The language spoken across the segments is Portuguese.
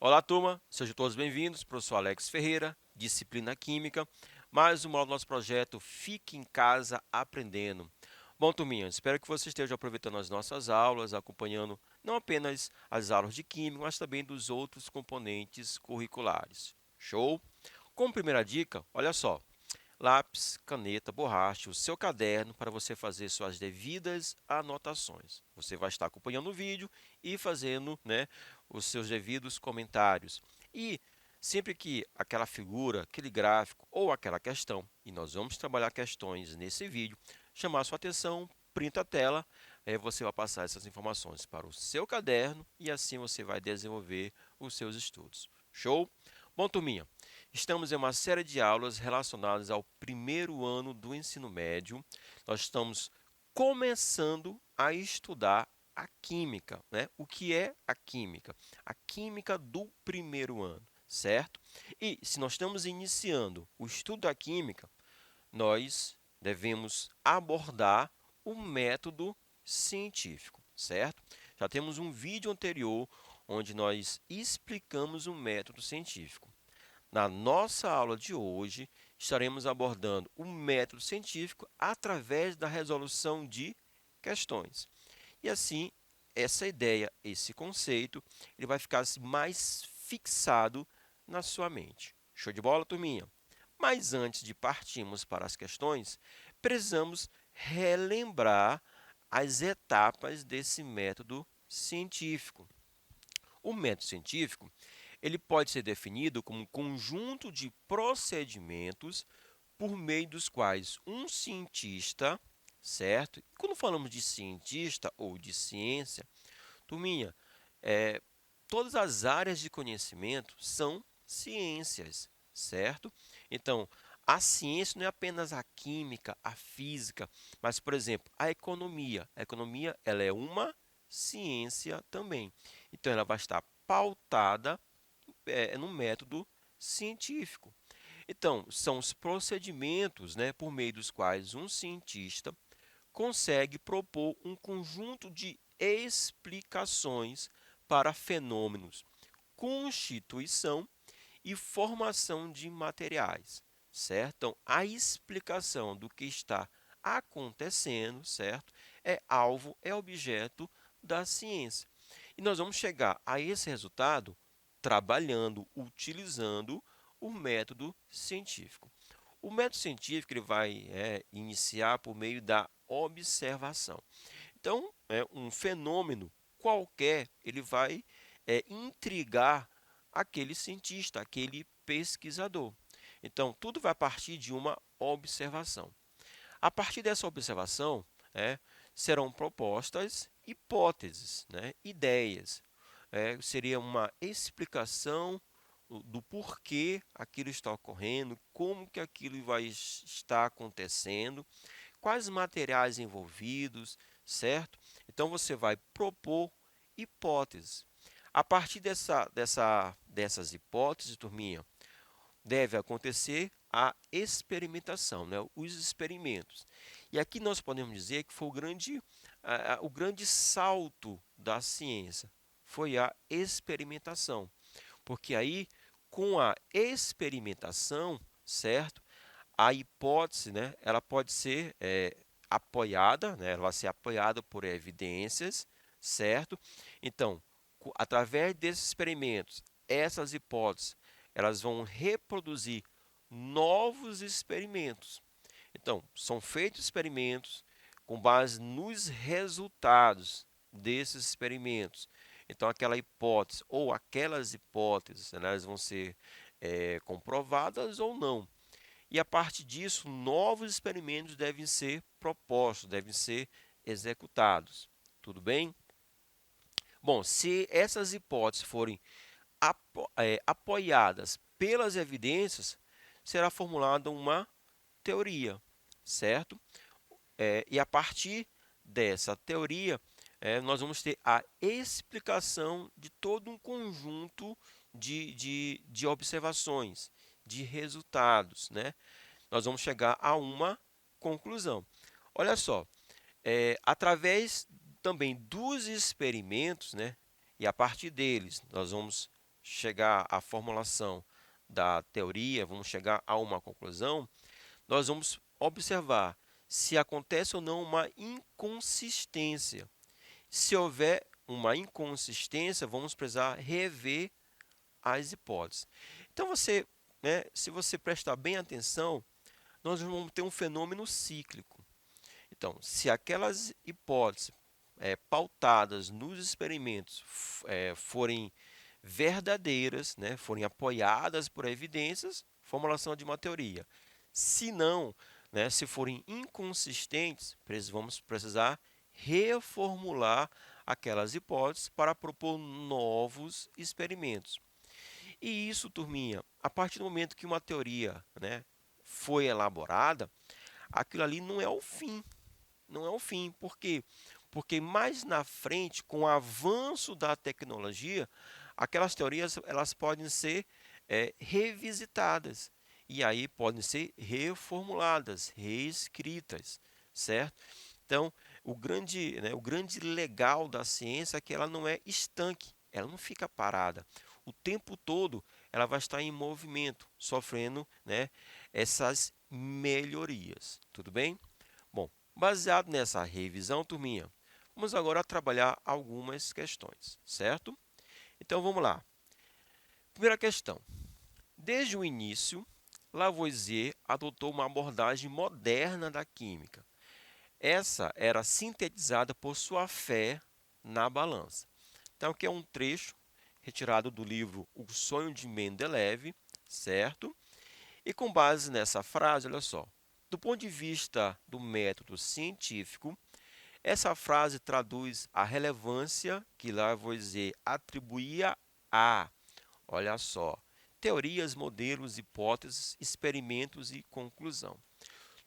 Olá, turma, sejam todos bem-vindos. Professor Alex Ferreira, disciplina Química, mais uma aula do nosso projeto Fique em Casa Aprendendo. Bom, turminha, espero que você esteja aproveitando as nossas aulas, acompanhando não apenas as aulas de Química, mas também dos outros componentes curriculares. Show? Como primeira dica, olha só, lápis, caneta, borracha, o seu caderno para você fazer suas devidas anotações. Você vai estar acompanhando o vídeo e fazendo, os seus devidos comentários. E sempre que aquela figura, aquele gráfico ou aquela questão, e nós vamos trabalhar questões nesse vídeo, chamar a sua atenção, printa a tela, você vai passar essas informações para o seu caderno e assim você vai desenvolver os seus estudos. Show? Bom, turminha, estamos em uma série de aulas relacionadas ao primeiro ano do ensino médio. Nós estamos começando a estudar a química, né? O que é a química? A química do primeiro ano, certo? E se nós estamos iniciando o estudo da química, nós devemos abordar o método científico, certo? Já temos um vídeo anterior onde nós explicamos o método científico. Na nossa aula de hoje, estaremos abordando o método científico através da resolução de questões. E assim, essa ideia, esse conceito, ele vai ficar mais fixado na sua mente. Show de bola, turminha? Mas antes de partirmos para as questões, precisamos relembrar as etapas desse método científico. O método científico, ele pode ser definido como um conjunto de procedimentos por meio dos quais um cientista, certo? E quando falamos de cientista ou de ciência, turminha, todas as áreas de conhecimento são ciências, certo? Então, a ciência não é apenas a química, a física, mas, por exemplo, a economia. A economia, ela é uma ciência também. Então, ela vai estar pautada no método científico. Então, são os procedimentos, por meio dos quais um cientista consegue propor um conjunto de explicações para fenômenos, constituição e formação de materiais, certo? Então, a explicação do que está acontecendo, certo? É alvo, é objeto da ciência. E nós vamos chegar a esse resultado trabalhando, utilizando o método científico. O método científico ele vai iniciar por meio da observação. Então, um fenômeno qualquer, ele vai intrigar aquele cientista, aquele pesquisador. Então, tudo vai partir de uma observação. A partir dessa observação, serão propostas hipóteses, ideias. Seria uma explicação do porquê aquilo está ocorrendo, como que aquilo vai estar acontecendo, quais materiais envolvidos, certo? Então, você vai propor hipóteses. A partir dessas hipóteses, turminha, deve acontecer a experimentação, os experimentos. E aqui nós podemos dizer que foi o grande salto da ciência, foi a experimentação. Porque aí, com a experimentação, certo? A hipótese, ela pode ser apoiada, ela vai ser apoiada por evidências, certo? Então, através desses experimentos, essas hipóteses, elas vão reproduzir novos experimentos. Então, são feitos experimentos com base nos resultados desses experimentos. Então, aquela hipótese ou aquelas hipóteses, elas vão ser comprovadas ou não. E a partir disso, novos experimentos devem ser propostos, devem ser executados. Tudo bem? Bom, se essas hipóteses forem apoiadas pelas evidências, será formulada uma teoria, certo? E a partir dessa teoria, nós vamos ter a explicação de todo um conjunto de observações, de resultados, né? Nós vamos chegar a uma conclusão. Olha só, através também dos experimentos, né? E a partir deles, nós vamos chegar à formulação da teoria, vamos chegar a uma conclusão, nós vamos observar se acontece ou não uma inconsistência. Se houver uma inconsistência, vamos precisar rever as hipóteses. Então, se você prestar bem atenção, nós vamos ter um fenômeno cíclico. Então, se aquelas hipóteses pautadas nos experimentos forem verdadeiras, né, forem apoiadas por evidências, formulação de uma teoria. Se não, né, se forem inconsistentes, vamos precisar reformular aquelas hipóteses para propor novos experimentos. E isso, turminha, a partir do momento que uma teoria, né, foi elaborada, aquilo ali não é o fim. Não é o fim. Por quê? Porque mais na frente, com o avanço da tecnologia, aquelas teorias elas podem ser revisitadas. E aí podem ser reformuladas, reescritas, certo? Então, o grande legal da ciência é que ela não é estanque, ela não fica parada. O tempo todo ela vai estar em movimento, sofrendo, né, essas melhorias. Tudo bem? Bom, baseado nessa revisão, turminha, vamos agora trabalhar algumas questões, certo? Então vamos lá. Primeira questão. Desde o início, Lavoisier adotou uma abordagem moderna da química. Essa era sintetizada por sua fé na balança. Então, aqui é um trecho retirado do livro O Sonho de Mendeleev, certo? E com base nessa frase, olha só, do ponto de vista do método científico, essa frase traduz a relevância que Lavoisier atribuía a, olha só, teorias, modelos, hipóteses, experimentos e conclusão.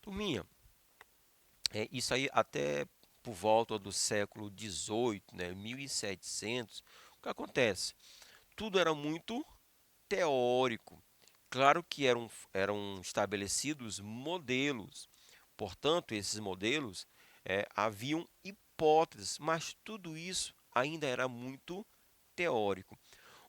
Turminha, isso aí até por volta do século XVIII, né, 1700, o que acontece? Tudo era muito teórico. Claro que eram estabelecidos modelos, portanto, esses modelos haviam hipóteses, mas tudo isso ainda era muito teórico.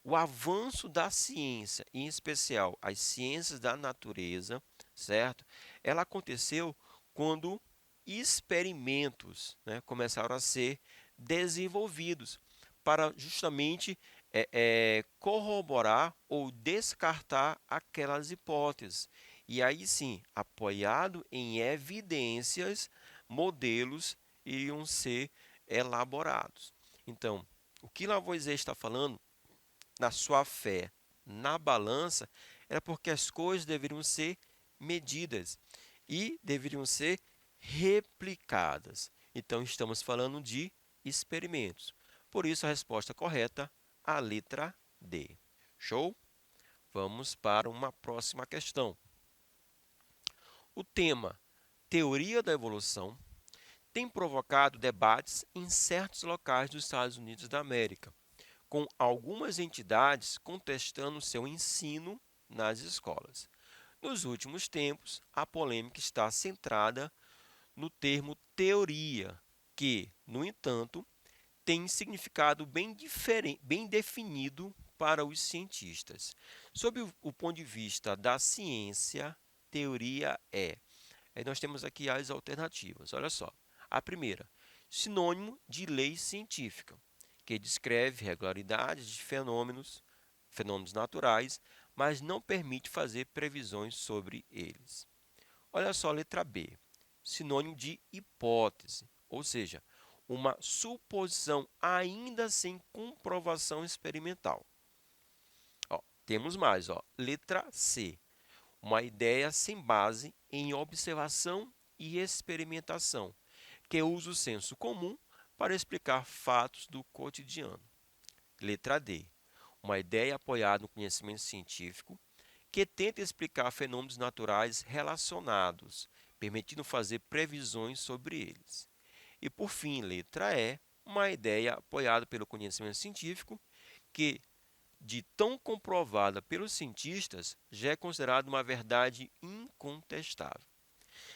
O avanço da ciência, em especial as ciências da natureza, certo? Ela aconteceu quando experimentos, né, começaram a ser desenvolvidos para justamente corroborar ou descartar aquelas hipóteses. E aí sim, apoiado em evidências, modelos iriam ser elaborados. Então, o que Lavoisier está falando na sua fé na balança era porque as coisas deveriam ser medidas e deveriam ser replicadas. Então, estamos falando de experimentos. Por isso, a resposta correta, a letra D. Show? Vamos para uma próxima questão. O tema Teoria da Evolução tem provocado debates em certos locais dos Estados Unidos da América, com algumas entidades contestando seu ensino nas escolas. Nos últimos tempos, a polêmica está centrada no termo teoria, que, no entanto, tem significado bem diferente, bem definido para os cientistas. Sob o ponto de vista da ciência, teoria é. Aí nós temos aqui as alternativas. Olha só. A primeira, sinônimo de lei científica, que descreve regularidades de fenômenos naturais, mas não permite fazer previsões sobre eles. Olha só a letra B, sinônimo de hipótese, ou seja, uma suposição ainda sem comprovação experimental. Ó, temos mais, ó, letra C, uma ideia sem base em observação e experimentação, que usa o senso comum para explicar fatos do cotidiano. Letra D, uma ideia apoiada no conhecimento científico que tenta explicar fenômenos naturais relacionados, permitindo fazer previsões sobre eles. E por fim, letra E, uma ideia apoiada pelo conhecimento científico que de tão comprovada pelos cientistas, já é considerada uma verdade incontestável.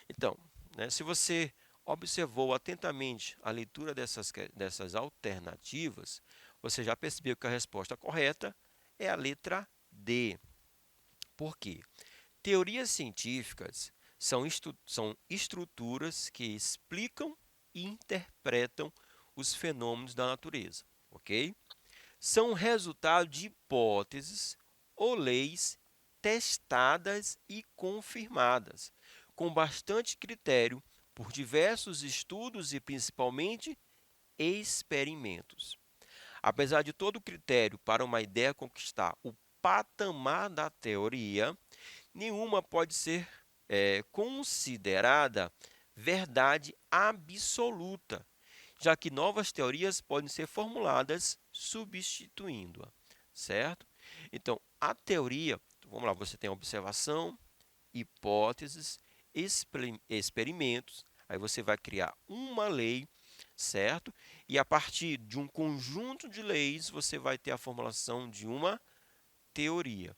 Então, né, se você observou atentamente a leitura dessas alternativas, você já percebeu que a resposta correta é a letra D. Por quê? Teorias científicas são estruturas que explicam e interpretam os fenômenos da natureza, ok? São resultado de hipóteses ou leis testadas e confirmadas, com bastante critério por diversos estudos e principalmente experimentos. Apesar de todo critério para uma ideia conquistar o patamar da teoria, nenhuma pode ser considerada verdade absoluta, já que novas teorias podem ser formuladas substituindo-a, certo? Então, a teoria, vamos lá, você tem observação, hipóteses, experimentos, aí você vai criar uma lei, certo? E a partir de um conjunto de leis, você vai ter a formulação de uma teoria.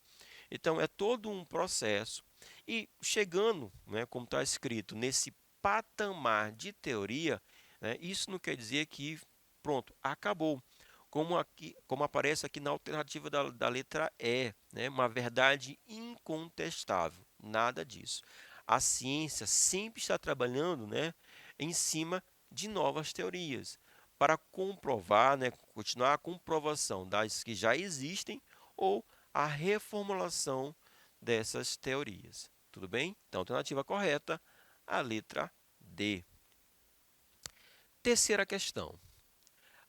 Então, é todo um processo. E chegando, né, como está escrito, nesse patamar de teoria, né, isso não quer dizer que, pronto, acabou. Como aparece aqui na alternativa da letra E, né, uma verdade incontestável. Nada disso. A ciência sempre está trabalhando, né, em cima de novas teorias para comprovar, né, continuar a comprovação das que já existem ou a reformulação dessas teorias. Tudo bem? Então, alternativa correta, a letra D. Terceira questão.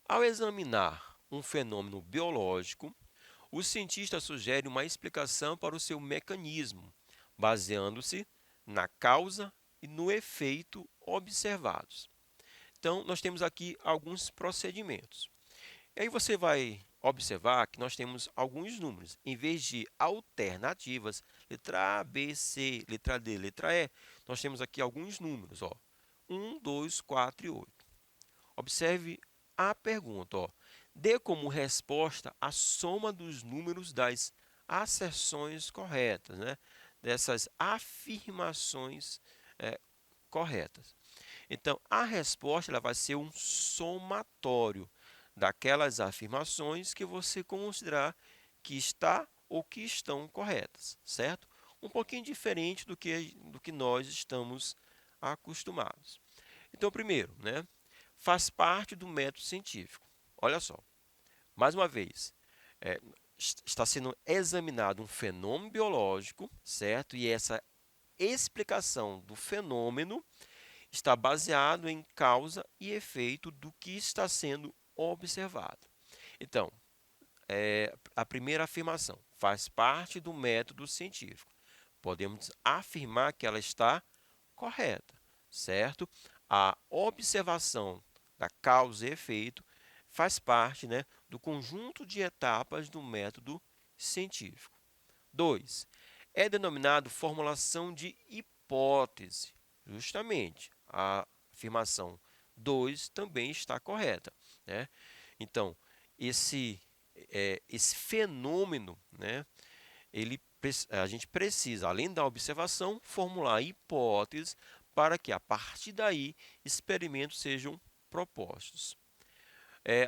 Ao examinar um fenômeno biológico, o cientista sugere uma explicação para o seu mecanismo, baseando-se na causa e no efeito observados. Então, nós temos aqui alguns procedimentos. E aí você vai observar que nós temos alguns números. Em vez de alternativas, letra A, B, C, letra D, letra E, nós temos aqui alguns números. Ó, 1, 2, 4 e 8. Observe a pergunta. Ó, dê como resposta a soma dos números das asserções corretas, né? Dessas afirmações corretas. Então, a resposta ela vai ser um somatório daquelas afirmações que você considerar que está ou que estão corretas, certo? Um pouquinho diferente do que nós estamos acostumados. Então, primeiro, né, faz parte do método científico. Olha só, mais uma vez, é, está sendo examinado um fenômeno biológico, certo? E essa explicação do fenômeno está baseado em causa e efeito do que está sendo observado. Então, a primeira afirmação faz parte do método científico. Podemos afirmar que ela está correta, certo? A observação da causa e efeito faz parte, né, do conjunto de etapas do método científico. 2. É denominado formulação de hipótese. Justamente, a afirmação 2 também está correta, né? Então, esse fenômeno, né, a gente precisa, além da observação, formular hipóteses para que, a partir daí, experimentos sejam propostos.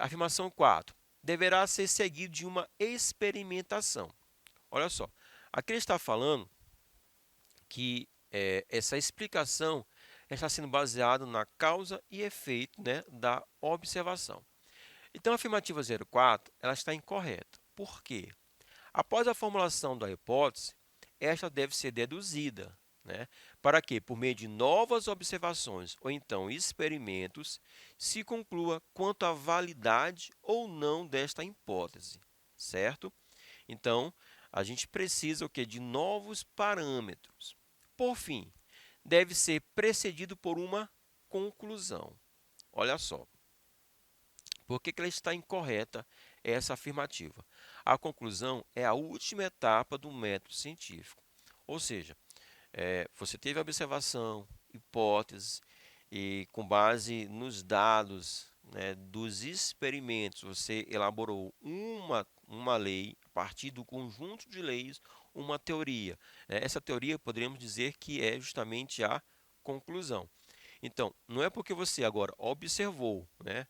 Afirmação 4. Deverá ser seguido de uma experimentação. Olha só, aqui ele está falando que essa explicação está sendo baseada na causa e efeito, né, da observação. Então, a afirmativa 04 ela está incorreta. Por quê? Após a formulação da hipótese, esta deve ser deduzida, né, para que, por meio de novas observações ou então experimentos, se conclua quanto à validade ou não desta hipótese, certo? Então, a gente precisa o quê? De novos parâmetros. Por fim, deve ser precedido por uma conclusão. Olha só. Por que ela está incorreta essa afirmativa? A conclusão é a última etapa do método científico. Ou seja, você teve a observação, hipóteses, e com base nos dados, né, dos experimentos, você elaborou uma lei, a partir do conjunto de leis, uma teoria. Essa teoria poderíamos dizer que é justamente a conclusão. Então, não é porque você agora observou, né,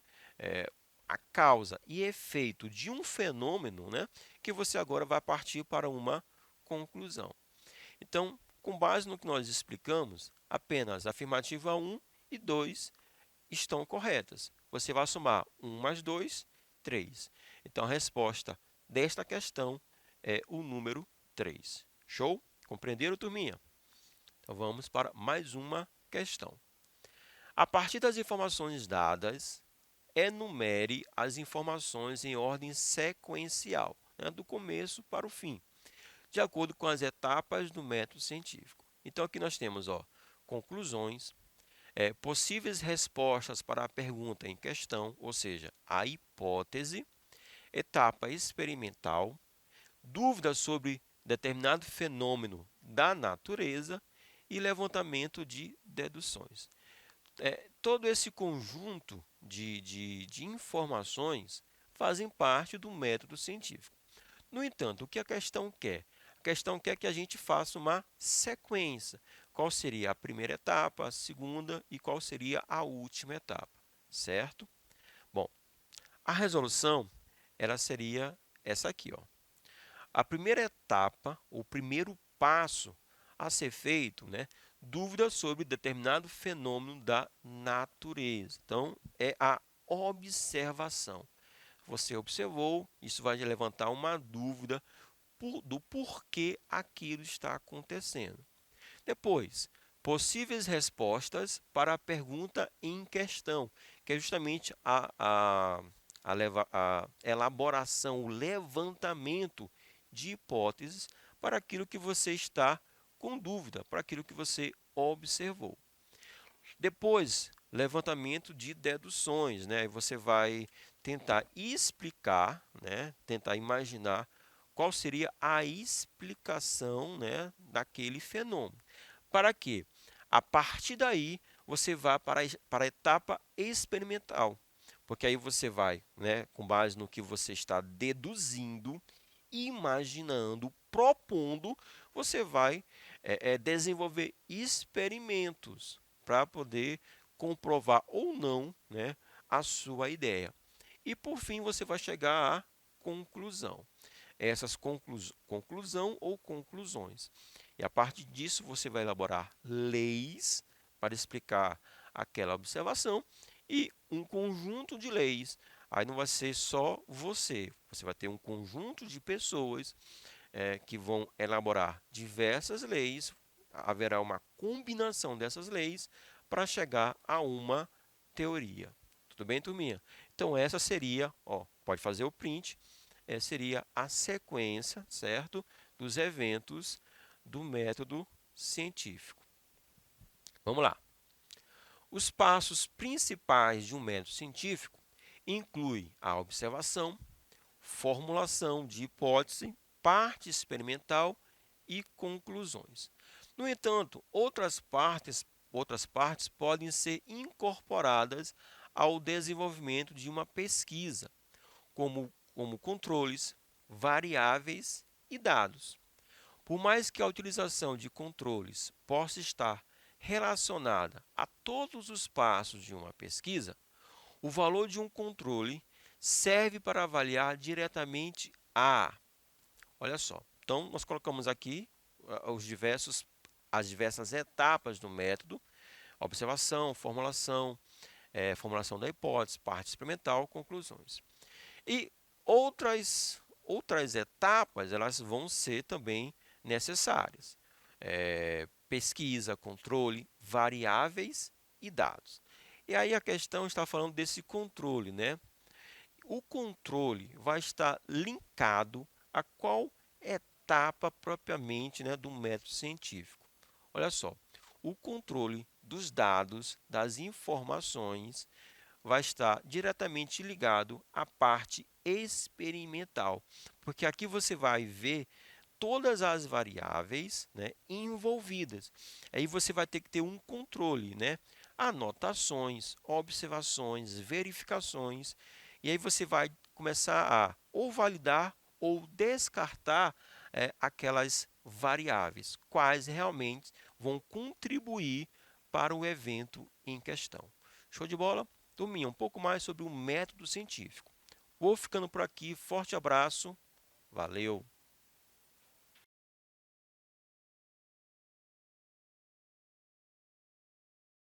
a causa e efeito de um fenômeno, né, que você agora vai partir para uma conclusão. Então, com base no que nós explicamos, apenas a afirmativa 1 e 2 estão corretas. Você vai somar 1 mais 2, 3. Então, a resposta desta questão é o número 3. Show? Compreenderam, turminha? Então, vamos para mais uma questão. A partir das informações dadas, enumere as informações em ordem sequencial, né, do começo para o fim, de acordo com as etapas do método científico. Então, aqui nós temos conclusões, possíveis respostas para a pergunta em questão, ou seja, a hipótese, etapa experimental, dúvidas sobre determinado fenômeno da natureza e levantamento de deduções. Todo esse conjunto de informações fazem parte do método científico. No entanto, o que a questão quer? A questão quer que a gente faça uma sequência. Qual seria a primeira etapa, a segunda e qual seria a última etapa, certo? Bom, a resolução ela seria essa aqui, ó. A primeira etapa, o primeiro passo a ser feito, né? Dúvida sobre determinado fenômeno da natureza. Então, é a observação. Você observou, isso vai levantar uma dúvida do porquê aquilo está acontecendo. Depois, possíveis respostas para a pergunta em questão, que é justamente a elaboração, o levantamento de hipóteses para aquilo que você está com dúvida, para aquilo que você observou. Depois, levantamento de deduções, né? Você vai tentar explicar, né? Tentar imaginar qual seria a explicação, né, daquele fenômeno. Para quê? A partir daí, você vai para a etapa experimental, porque aí você vai, né, com base no que você está deduzindo, imaginando, propondo, você vai desenvolver experimentos para poder comprovar ou não, né, a sua ideia. E por fim, você vai chegar à conclusão. Essas conclusão ou conclusões. E a partir disso, você vai elaborar leis para explicar aquela observação e um conjunto de leis. Aí não vai ser só você vai ter um conjunto de pessoas que vão elaborar diversas leis, haverá uma combinação dessas leis para chegar a uma teoria. Tudo bem, turminha? Então, essa seria, pode fazer o print, seria a sequência, certo, dos eventos do método científico. Vamos lá. Os passos principais de um método científico incluem a observação, formulação de hipótese, parte experimental e conclusões. No entanto, outras partes podem ser incorporadas ao desenvolvimento de uma pesquisa, como controles, variáveis e dados. Por mais que a utilização de controles possa estar relacionada a todos os passos de uma pesquisa, o valor de um controle serve para avaliar diretamente olha só, então nós colocamos aqui as diversas etapas do método, observação, formulação, formulação da hipótese, parte experimental, conclusões. E outras etapas, elas vão ser também necessárias. Pesquisa, controle, variáveis e dados. E aí a questão está falando desse controle, né? O controle vai estar linkado a qual etapa propriamente, né, do método científico. Olha só, o controle dos dados, das informações, vai estar diretamente ligado à parte experimental, porque aqui você vai ver todas as variáveis, né, envolvidas. Aí você vai ter que ter um controle, né? Anotações, observações, verificações, e aí você vai começar a ou validar ou descartar aquelas variáveis, quais realmente vão contribuir para o evento em questão. Show de bola? Turminha, um pouco mais sobre o método científico. Vou ficando por aqui, forte abraço, valeu!